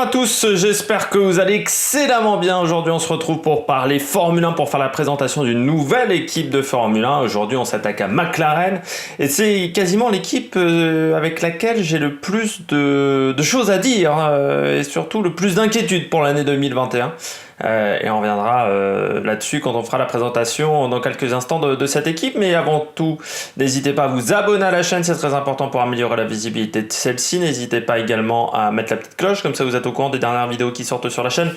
à tous, j'espère que vous allez excellemment bien. Aujourd'hui on se retrouve pour parler Formule 1, pour faire la présentation d'une nouvelle équipe de Formule 1. Aujourd'hui on s'attaque à McLaren et c'est quasiment l'équipe avec laquelle j'ai le plus de choses à dire et surtout le plus d'inquiétude pour l'année 2021. Et on reviendra là-dessus quand on fera la présentation dans quelques instants de cette équipe. Mais avant tout, n'hésitez pas à vous abonner à la chaîne, c'est très important pour améliorer la visibilité de celle-ci. N'hésitez pas également à mettre la petite cloche, comme ça vous êtes au courant des dernières vidéos qui sortent sur la chaîne,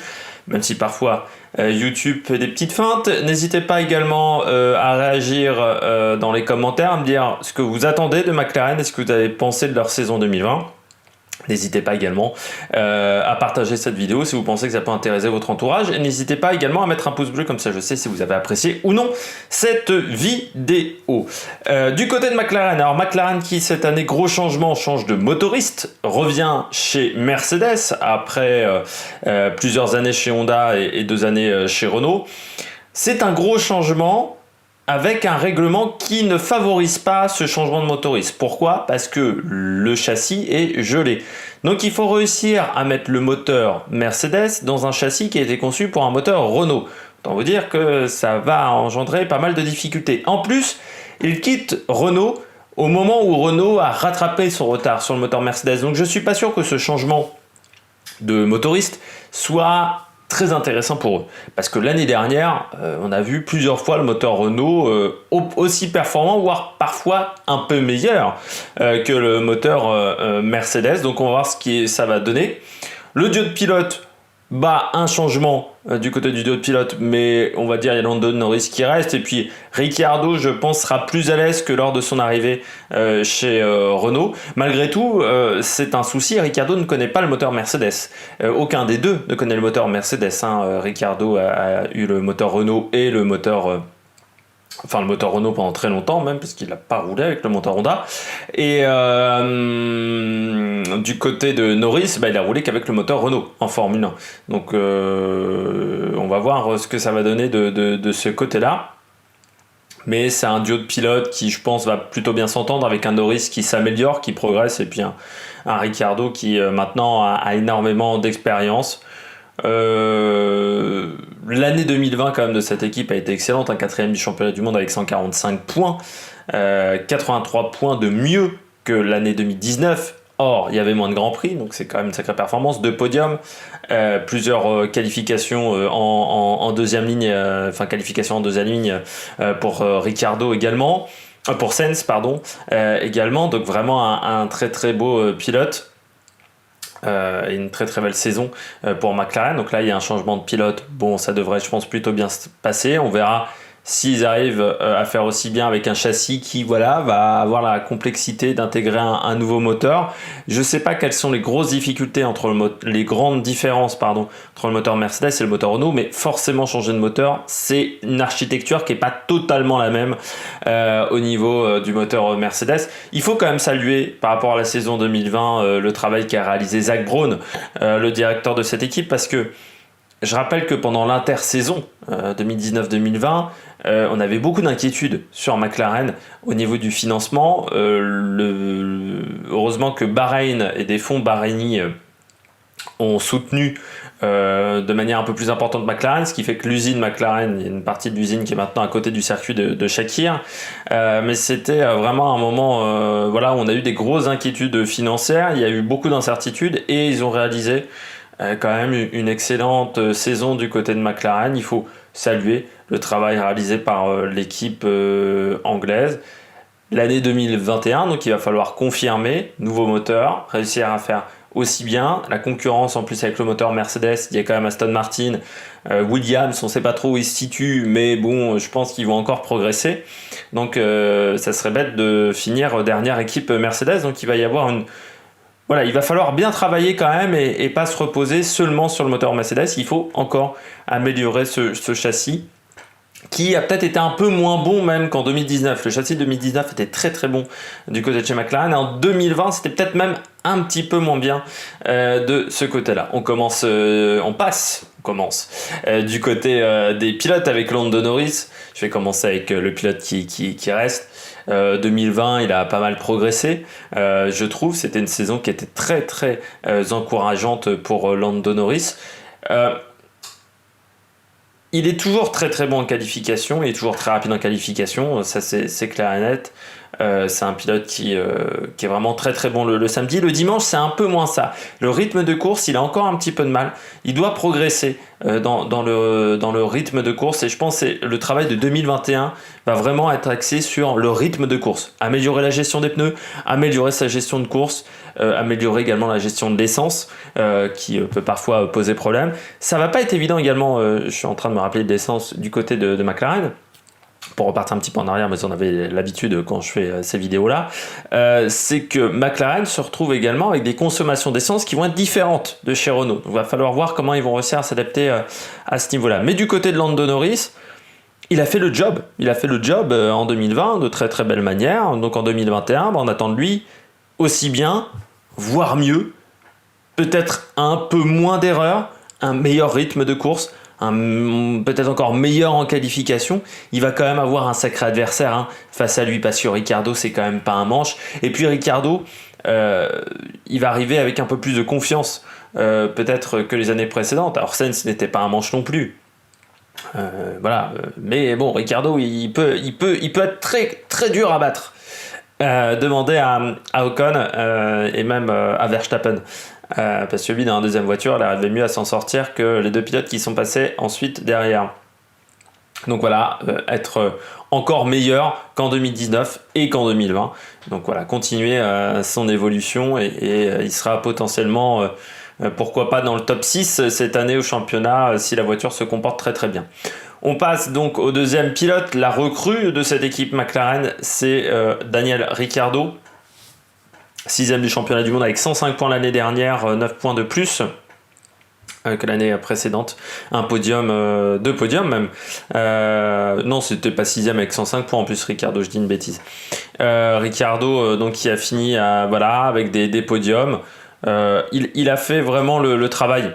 même si parfois YouTube fait des petites feintes. N'hésitez pas également à réagir dans les commentaires, à me dire ce que vous attendez de McLaren et ce que vous avez pensé de leur saison 2020. N'hésitez pas également à partager cette vidéo si vous pensez que ça peut intéresser votre entourage. Et n'hésitez pas également à mettre un pouce bleu, comme ça je sais si vous avez apprécié ou non cette vidéo. Du côté de McLaren, alors McLaren qui cette année, gros changement, change de motoriste, revient chez Mercedes après plusieurs années chez Honda et 2 années chez Renault. C'est un gros changement avec un règlement qui ne favorise pas ce changement de motoriste. Pourquoi? Parce que le châssis est gelé. Donc il faut réussir à mettre le moteur Mercedes dans un châssis qui a été conçu pour un moteur Renault. Autant vous dire que ça va engendrer pas mal de difficultés. En plus, il quitte Renault au moment où Renault a rattrapé son retard sur le moteur Mercedes. Donc je ne suis pas sûr que ce changement de motoriste soit très intéressant pour eux, parce que l'année dernière on a vu plusieurs fois le moteur Renault aussi performant, voire parfois un peu meilleur que le moteur Mercedes. Donc on va voir ce que ça va donner. Le duo de pilote, un changement du côté du duo de pilote, mais on va dire il y a Lando Norris qui reste, et puis Ricciardo je pense sera plus à l'aise que lors de son arrivée chez Renault. Malgré tout c'est un souci, Ricciardo ne connaît pas le moteur Mercedes, aucun des deux ne connaît le moteur Mercedes, Ricciardo a eu le moteur Renault et le moteur le moteur Renault pendant très longtemps même, parce qu'il n'a pas roulé avec le moteur Honda. Et du côté de Norris, il a roulé qu'avec le moteur Renault en Formule 1. Donc on va voir ce que ça va donner de ce côté-là. Mais c'est un duo de pilotes qui, je pense, va plutôt bien s'entendre, avec un Norris qui s'améliore, qui progresse, et puis un Ricciardo qui maintenant a énormément d'expérience. L'année 2020 quand même de cette équipe a été excellente, un 4e du championnat du monde avec 145 points, 83 points de mieux que l'année 2019. Or il y avait moins de grands prix, donc c'est quand même une sacrée performance. 2 podiums, plusieurs qualifications en deuxième ligne, qualifications en deuxième ligne pour Ricciardo également, pour Sainz pardon, également. Donc vraiment un très très beau pilote. Et une très très belle saison pour McLaren. Donc là il y a un changement de pilote, ça devrait je pense plutôt bien se passer. On verra s'ils arrivent à faire aussi bien avec un châssis qui va avoir la complexité d'intégrer un nouveau moteur. Je ne sais pas quelles sont les grosses difficultés les grandes différences entre le moteur Mercedes et le moteur Renault, mais forcément changer de moteur, c'est une architecture qui n'est pas totalement la même au niveau du moteur Mercedes. Il faut quand même saluer par rapport à la saison 2020 le travail qu'a réalisé Zak Brown, le directeur de cette équipe, parce que je rappelle que pendant l'intersaison 2019-2020, on avait beaucoup d'inquiétudes sur McLaren au niveau du financement. Heureusement que Bahreïn et des fonds bahreïnis ont soutenu de manière un peu plus importante McLaren, ce qui fait que l'usine McLaren, il y a une partie de l'usine qui est maintenant à côté du circuit de Shakir, mais c'était vraiment un moment où on a eu des grosses inquiétudes financières, il y a eu beaucoup d'incertitudes et ils ont réalisé quand même une excellente saison du côté de McLaren. Il faut saluer le travail réalisé par l'équipe anglaise. L'année 2021, donc il va falloir confirmer, nouveau moteur, réussir à faire aussi bien. La concurrence en plus avec le moteur Mercedes, il y a quand même Aston Martin, Williams, on ne sait pas trop où ils se situent, mais je pense qu'ils vont encore progresser. Donc ça serait bête de finir dernière équipe Mercedes, donc il va y avoir il va falloir bien travailler quand même et pas se reposer seulement sur le moteur Mercedes. Il faut encore améliorer ce châssis qui a peut-être été un peu moins bon même qu'en 2019. Le châssis de 2019 était très très bon du côté de chez McLaren. Et en 2020, c'était peut-être même un petit peu moins bien de ce côté-là. On passe commence. Du côté des pilotes avec Lando Norris, je vais commencer avec le pilote qui reste. 2020, il a pas mal progressé. Je trouve c'était une saison qui était très très encourageante pour Lando Norris. Il est toujours très très bon en qualification, il est toujours très rapide en qualification, ça c'est clair et net. C'est un pilote qui est vraiment très très bon le samedi. Le dimanche, c'est un peu moins ça. Le rythme de course, il a encore un petit peu de mal. Il doit progresser dans le rythme de course, et je pense que le travail de 2021 va vraiment être axé sur le rythme de course. Améliorer la gestion des pneus, améliorer sa gestion de course, améliorer également la gestion de l'essence qui peut parfois poser problème. Ça va pas être évident également, je suis en train de me rappeler de l'essence du côté de McLaren. Pour repartir un petit peu en arrière, mais on avait l'habitude quand je fais ces vidéos-là, c'est que McLaren se retrouve également avec des consommations d'essence qui vont être différentes de chez Renault. Donc, il va falloir voir comment ils vont réussir à s'adapter à ce niveau-là. Mais du côté de Lando Norris, il a fait le job. Il a fait le job en 2020 de très très belle manière. Donc en 2021, on attend de lui aussi bien, voire mieux, peut-être un peu moins d'erreurs, un meilleur rythme de course, peut-être encore meilleur en qualification. Il va quand même avoir un sacré adversaire face à lui, parce que Ricciardo, c'est quand même pas un manche. Et puis Ricciardo, il va arriver avec un peu plus de confiance peut-être que les années précédentes. Alors Sainz n'était pas un manche non plus. Voilà, mais bon, Ricciardo, il peut être très très dur à battre. Demandez à Ocon et même à Verstappen. Parce que lui, dans la deuxième voiture, il arrivait mieux à s'en sortir que les deux pilotes qui sont passés ensuite derrière. Donc voilà, être encore meilleur qu'en 2019 et qu'en 2020. Donc voilà, continuer son évolution et il sera potentiellement, pourquoi pas, dans le top 6 cette année au championnat si la voiture se comporte très très bien. On passe donc au deuxième pilote, la recrue de cette équipe McLaren, c'est Daniel Ricciardo. 6e du championnat du monde avec 105 points l'année dernière, 9 points de plus que l'année précédente. Un podium, 2 podiums même. Non, c'était pas 6e avec 105 points en plus, Ricciardo, je dis une bêtise. Ricciardo, donc, qui a fini avec des podiums. Il a fait vraiment le travail,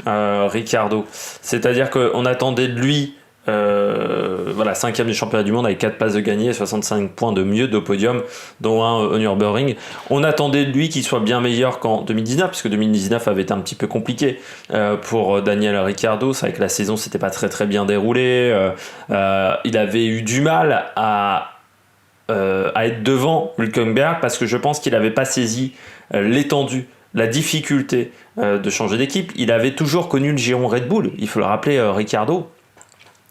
Ricciardo. C'est-à-dire qu'on attendait de lui 5e du championnat du monde avec 4 places de gagné et 65 points de mieux de podium, dont un au Nürburgring. On attendait de lui qu'il soit bien meilleur qu'en 2019, puisque 2019 avait été un petit peu compliqué pour Daniel Ricciardo. C'est vrai que la saison s'était pas très très bien déroulée. Il avait eu du mal à être devant Hülkenberg, parce que je pense qu'il n'avait pas saisi l'étendue, la difficulté de changer d'équipe. Il avait toujours connu le giron Red Bull, il faut le rappeler, Ricciardo.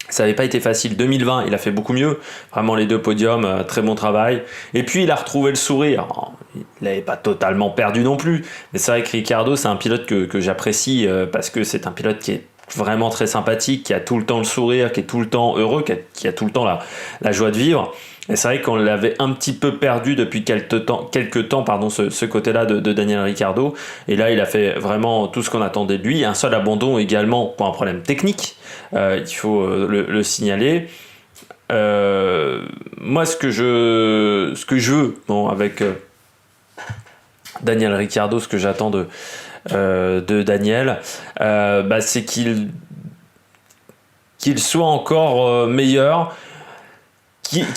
Ça n'avait pas été facile. 2020, il a fait beaucoup mieux. Vraiment les 2 podiums, très bon travail. Et puis il a retrouvé le sourire. Il n'avait pas totalement perdu non plus. Mais c'est vrai que Ricciardo, c'est un pilote que j'apprécie parce que c'est un pilote qui est vraiment très sympathique, qui a tout le temps le sourire, qui est tout le temps heureux, qui a tout le temps la joie de vivre. Et c'est vrai qu'on l'avait un petit peu perdu depuis quelques temps, ce côté-là de Daniel Ricciardo. Et là, il a fait vraiment tout ce qu'on attendait de lui. Un seul abandon également pour un problème technique. Il faut le signaler. Moi, ce que je veux, avec Daniel Ricciardo, ce que j'attends de Daniel, c'est qu'il soit encore meilleur,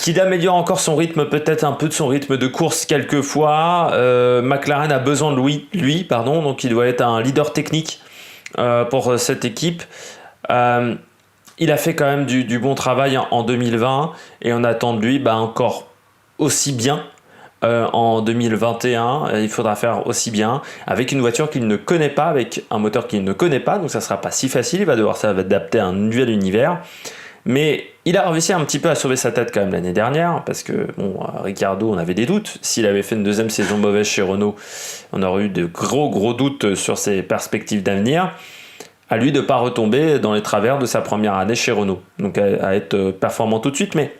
qu'il améliore encore son rythme, peut-être un peu de son rythme de course quelquefois. McLaren a besoin de lui, donc il doit être un leader technique pour cette équipe. Il a fait quand même du bon travail en 2020 et on attend de lui encore aussi bien en 2021. Il faudra faire aussi bien avec une voiture qu'il ne connaît pas, avec un moteur qu'il ne connaît pas, donc ça sera pas si facile. Il va devoir s'adapter à un nouvel univers. Mais il a réussi un petit peu à sauver sa tête quand même l'année dernière, parce que Ricciardo, on avait des doutes. S'il avait fait une deuxième saison mauvaise chez Renault, on aurait eu de gros doutes sur ses perspectives d'avenir. À lui de ne pas retomber dans les travers de sa première année chez Renault, donc à être performant tout de suite, mais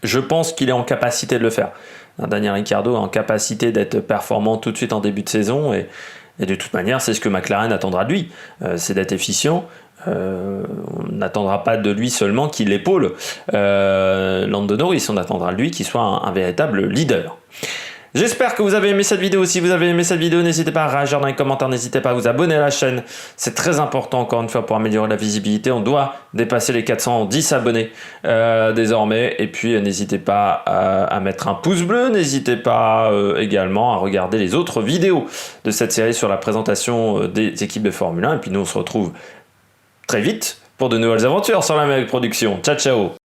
je pense qu'il est en capacité de le faire. Daniel Ricciardo est en capacité d'être performant tout de suite en début de saison, et de toute manière, c'est ce que McLaren attendra de lui, c'est d'être efficient. On n'attendra pas de lui seulement qu'il épaule Lando Norris, on attendra de lui qu'il soit un véritable leader. J'espère que vous avez aimé cette vidéo. Si vous avez aimé cette vidéo, n'hésitez pas à réagir dans les commentaires, n'hésitez pas à vous abonner à la chaîne. C'est très important, encore une fois, pour améliorer la visibilité. On doit dépasser les 410 abonnés désormais. Et puis, n'hésitez pas à mettre un pouce bleu. N'hésitez pas également à regarder les autres vidéos de cette série sur la présentation des équipes de Formule 1. Et puis, nous, on se retrouve très vite pour de nouvelles aventures sur la Meg Production. Ciao, ciao!